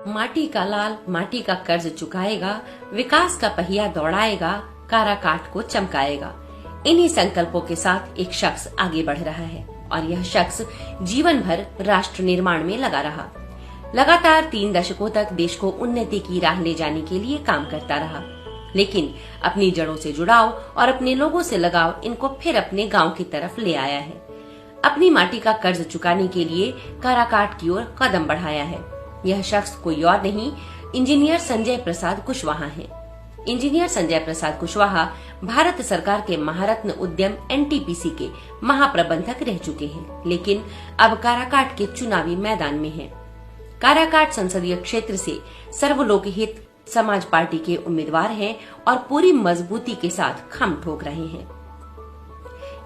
माटी का लाल माटी का कर्ज चुकाएगा, विकास का पहिया दौड़ाएगा, काराकाट को चमकाएगा। इन्हीं संकल्पों के साथ एक शख्स आगे बढ़ रहा है और यह शख्स जीवन भर राष्ट्र निर्माण में लगा रहा। लगातार 3 दशकों तक देश को उन्नति की राह ले जाने के लिए काम करता रहा, लेकिन अपनी जड़ों से जुड़ाव और अपने लोगों से लगाव इनको फिर अपने गांव की तरफ ले आया है। अपनी माटी का कर्ज चुकाने के लिए काराकाट की ओर कदम बढ़ाया है। यह शख्स कोई और नहीं, इंजीनियर संजय प्रसाद कुशवाहा है। इंजीनियर संजय प्रसाद कुशवाहा भारत सरकार के महारत्न उद्यम एनटीपीसी के महाप्रबंधक रह चुके हैं, लेकिन अब काराकाट के चुनावी मैदान में हैं। काराकाट संसदीय क्षेत्र से सर्वलोक हित समाज पार्टी के उम्मीदवार हैं और पूरी मजबूती के साथ खम ठोक रहे हैं।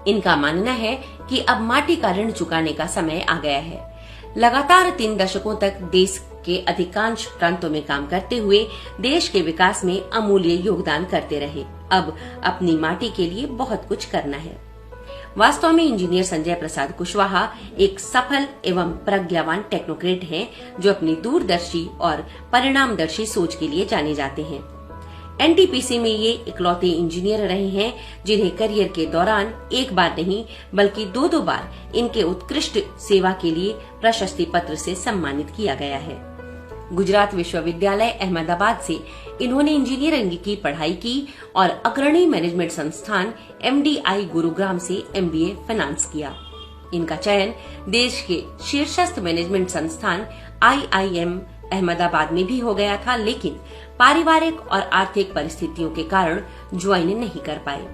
इनका मानना है कि अब माटी का ऋण चुकाने का समय आ गया है। लगातार 3 दशकों तक देश के अधिकांश प्रांतों में काम करते हुए देश के विकास में अमूल्य योगदान करते रहे। अब अपनी माटी के लिए बहुत कुछ करना है। वास्तव में इंजीनियर संजय प्रसाद कुशवाहा एक सफल एवं प्रज्ञावान टेक्नोक्रेट हैं, जो अपनी दूरदर्शी और परिणामदर्शी सोच के लिए जाने जाते हैं। एनटीपीसी में ये इकलौते इंजीनियर रहे हैं जिन्हें करियर के दौरान एक बार नहीं बल्कि 2 बार इनके उत्कृष्ट सेवा के लिए प्रशस्ति पत्र से सम्मानित किया गया है। गुजरात विश्वविद्यालय अहमदाबाद से इन्होंने इंजीनियरिंग की पढ़ाई की और अग्रणी मैनेजमेंट संस्थान MDI गुरुग्राम से MBA फाइनेंस किया। इनका चयन देश के शीर्षस्थ मैनेजमेंट संस्थान IIM अहमदाबाद में भी हो गया था, लेकिन पारिवारिक और आर्थिक परिस्थितियों के कारण ज्वाइन नहीं कर पाए।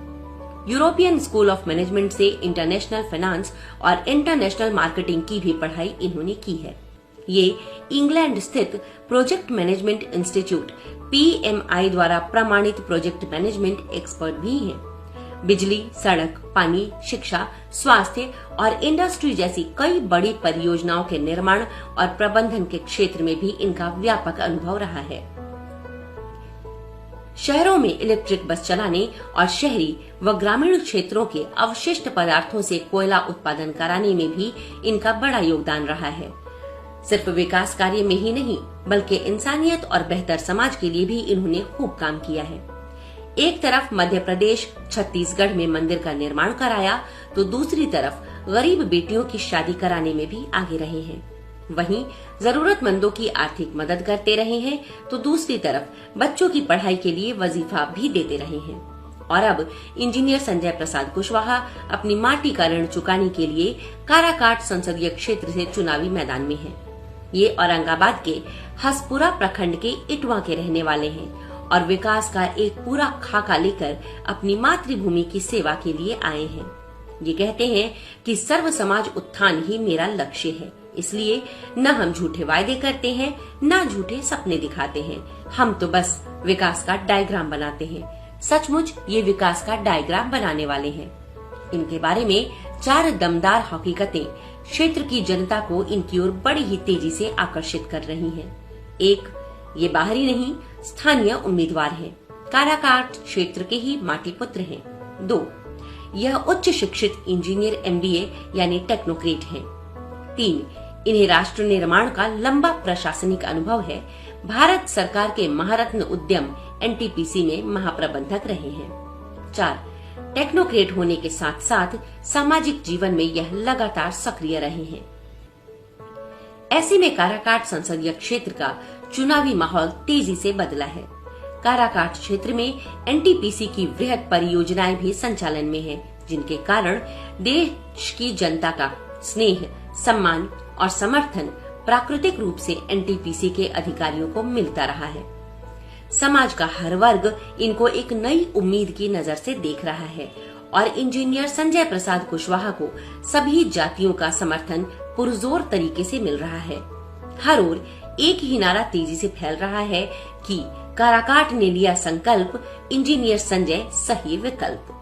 यूरोपियन स्कूल ऑफ मैनेजमेंट से इंटरनेशनल फाइनेंस और इंटरनेशनल मार्केटिंग की भी पढ़ाई इन्होंने की है। ये इंग्लैंड स्थित प्रोजेक्ट मैनेजमेंट इंस्टीट्यूट PMI द्वारा प्रमाणित प्रोजेक्ट मैनेजमेंट एक्सपर्ट भी हैं। बिजली, सड़क, पानी, शिक्षा, स्वास्थ्य और इंडस्ट्री जैसी कई बड़ी परियोजनाओं के निर्माण और प्रबंधन के क्षेत्र में भी इनका व्यापक अनुभव रहा है। शहरों में इलेक्ट्रिक बस चलाने और शहरी व ग्रामीण क्षेत्रों के अवशिष्ट पदार्थों से कोयला उत्पादन कराने में भी इनका बड़ा योगदान रहा है। सिर्फ विकास कार्य में ही नहीं बल्कि इंसानियत और बेहतर समाज के लिए भी इन्होंने खूब काम किया है। एक तरफ मध्य प्रदेश छत्तीसगढ़ में मंदिर का निर्माण कराया, तो दूसरी तरफ गरीब बेटियों की शादी कराने में भी आगे रहे हैं। वहीं जरूरतमंदों की आर्थिक मदद करते रहे हैं, तो दूसरी तरफ बच्चों की पढ़ाई के लिए वजीफा भी देते रहे हैं। और अब इंजीनियर संजय प्रसाद कुशवाहा अपनी माटी का ऋण चुकाने के लिए काराकाट संसदीय क्षेत्र से चुनावी मैदान में हैं। ये औरंगाबाद के हसपुरा प्रखंड के इटवा के रहने वाले हैं और विकास का एक पूरा खाका लेकर अपनी मातृभूमि की सेवा के लिए आए हैं। ये कहते हैं कि सर्व समाज उत्थान ही मेरा लक्ष्य है, इसलिए न हम झूठे वायदे करते हैं, न झूठे सपने दिखाते हैं। हम तो बस विकास का डायग्राम बनाते हैं। सचमुच ये विकास का डायग्राम बनाने वाले हैं। इनके बारे में 4 दमदार हकीकतें क्षेत्र की जनता को इनकी ओर बड़ी ही तेजी से आकर्षित कर रही हैं। 1, ये बाहरी नहीं स्थानीय उम्मीदवार हैं। काराकाट क्षेत्र के ही माटी पुत्र हैं। 2, यह उच्च शिक्षित इंजीनियर MBA यानी टेक्नोक्रेट हैं। 3, इन्हें राष्ट्र निर्माण का लंबा प्रशासनिक अनुभव है। भारत सरकार के महारत्न उद्यम NTPC में महाप्रबंधक रहे हैं। 4, टेक्नोक्रेट होने के साथ साथ सामाजिक जीवन में यह लगातार सक्रिय रहे हैं। ऐसे में काराकाट संसदीय क्षेत्र का चुनावी माहौल तेजी से बदला है। काराकाट क्षेत्र में NTPC की वृहद परियोजनाएं भी संचालन में हैं, जिनके कारण देश की जनता का स्नेह, सम्मान और समर्थन प्राकृतिक रूप से NTPC के अधिकारियों को मिलता रहा है। समाज का हर वर्ग इनको एक नई उम्मीद की नजर से देख रहा है और इंजीनियर संजय प्रसाद कुशवाहा को सभी जातियों का समर्थन पुरजोर तरीके से मिल रहा है। हर ओर एक ही नारा तेजी से फैल रहा है कि काराकाट ने लिया संकल्प, इंजीनियर संजय सही विकल्प।